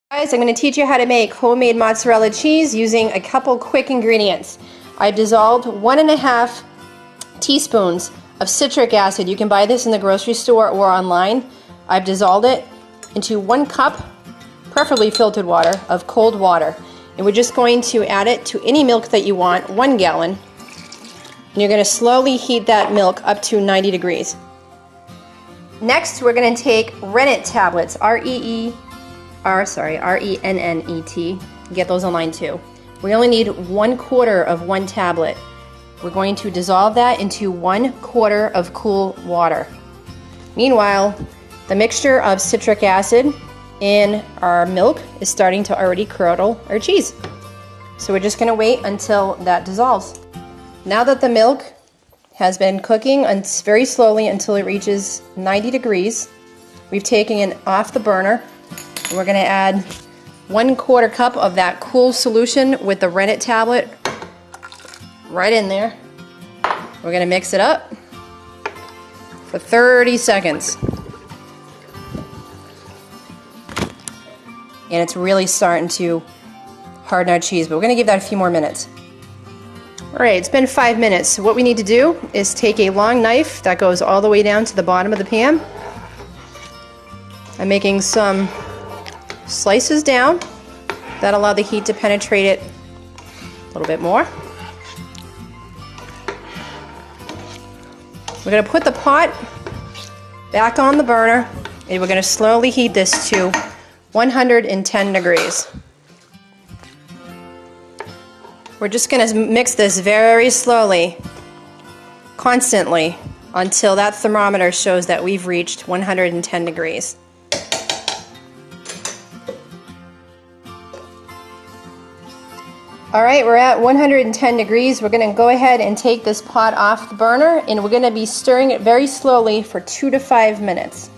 Guys, I'm going to teach you how to make homemade mozzarella cheese using a couple quick ingredients. I dissolved 1.5 teaspoons of citric acid. You can buy this in the grocery store or online. I've dissolved it into 1 cup, preferably filtered water, of cold water. And we're just going to add it to any milk that you want, 1 gallon. And you're going to slowly heat that milk up to 90 degrees. Next, we're going to take rennet tablets, R-E-N-N-E-T. Get those online too. We only need 1/4 of 1 tablet. We're going to dissolve that into 1/4 of cool water. Meanwhile, the mixture of citric acid in our milk is starting to already curdle our cheese. So we're just going to wait until that dissolves. Now that the milk has been cooking very slowly until it reaches 90 degrees, we've taken it off the burner. We're going to add 1/4 cup of that cool solution with the rennet tablet right in there. We're going to mix it up for 30 seconds. And it's really starting to harden our cheese, but we're going to give that a few more minutes. Alright, it's been 5 minutes. So what we need to do is take a long knife that goes all the way down to the bottom of the pan. I'm making some slices down that allow the heat to penetrate it a little bit more. We're going to put the pot back on the burner and we're going to slowly heat this to 110 degrees. We're just going to mix this very slowly, constantly, until that thermometer shows that we've reached 110 degrees. Alright, we're at 110 degrees. We're going to go ahead and take this pot off the burner and we're going to be stirring it very slowly for 2 to 5 minutes.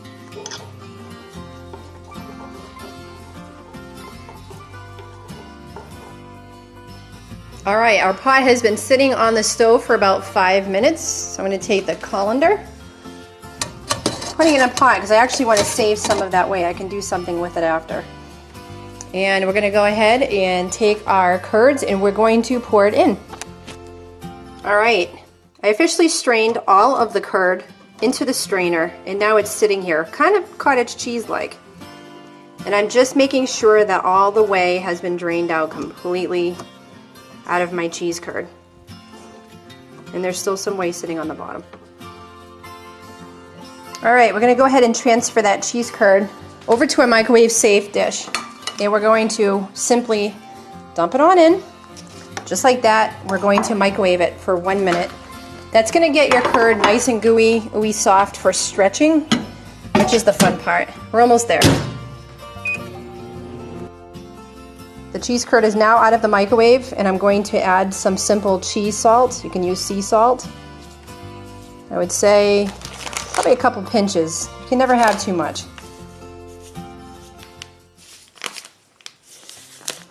Alright, our pot has been sitting on the stove for about 5 minutes. So I'm going to take the colander, putting it in a pot because I actually want to save some of that way. I can do something with it after. And we're going to go ahead and take our curds and we're going to pour it in. Alright, I officially strained all of the curd into the strainer and now it's sitting here, kind of cottage cheese-like. And I'm just making sure that all the whey has been drained out completely out of my cheese curd. And there's still some whey sitting on the bottom. Alright, we're going to go ahead and transfer that cheese curd over to a microwave safe dish. And we're going to simply dump it on in, just like that. We're going to microwave it for 1 minute. That's going to get your curd nice and gooey, ooey soft for stretching, which is the fun part. We're almost there. The cheese curd is now out of the microwave, and I'm going to add some simple cheese salt. You can use sea salt. I would say probably a couple pinches. You can never have too much.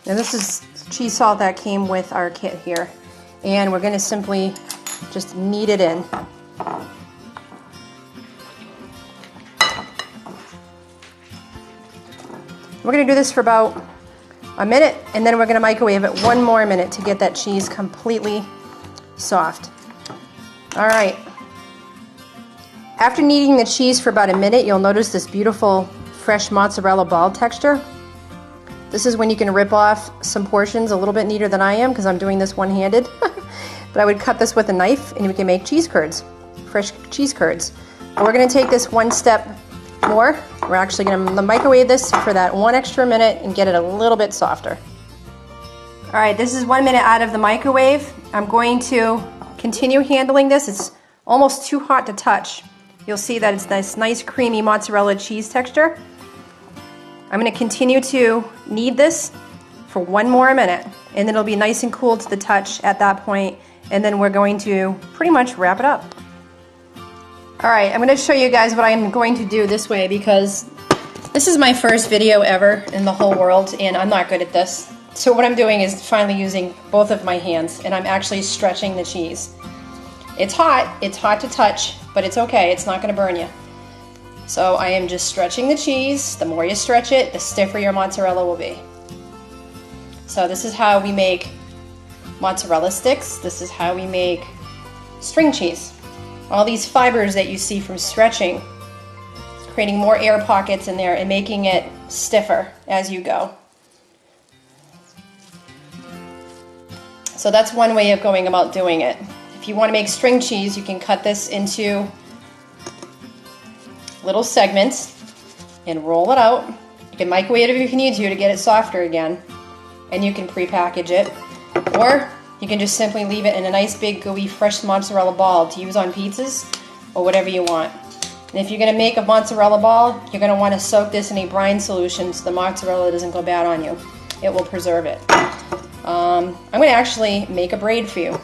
Now this is cheese salt that came with our kit here. And we're going to simply just knead it in. We're going to do this for about a minute and then we're going to microwave it 1 more minute to get that cheese completely soft. Alright. After kneading the cheese for about a minute, you'll notice this beautiful fresh mozzarella ball texture. This is when you can rip off some portions a little bit neater than I am because I'm doing this one-handed. But I would cut this with a knife and we can make cheese curds, fresh cheese curds. But we're going to take this 1 step more. We're actually going to microwave this for that 1 extra minute and get it a little bit softer. Alright, this is 1 minute out of the microwave. I'm going to continue handling this. It's almost too hot to touch. You'll see that it's this nice creamy mozzarella cheese texture. I'm going to continue to knead this for 1 more minute and then it'll be nice and cool to the touch at that point, and then we're going to pretty much wrap it up. Alright, I'm going to show you guys what I'm going to do this way because this is my first video ever in the whole world and I'm not good at this. So what I'm doing is finally using both of my hands and I'm actually stretching the cheese. It's hot to touch, but it's okay, it's not going to burn you. So I am just stretching the cheese. The more you stretch it, the stiffer your mozzarella will be. So this is how we make mozzarella sticks. This is how we make string cheese. All these fibers that you see from stretching, creating more air pockets in there and making it stiffer as you go. So that's one way of going about doing it. If you want to make string cheese, you can cut this into little segments and roll it out. You can microwave it if you need to get it softer again, and you can pre-package it. Or you can just simply leave it in a nice big gooey fresh mozzarella ball to use on pizzas or whatever you want. And if you're going to make a mozzarella ball, you're going to want to soak this in a brine solution so the mozzarella doesn't go bad on you. It will preserve it. I'm going to actually make a braid for you.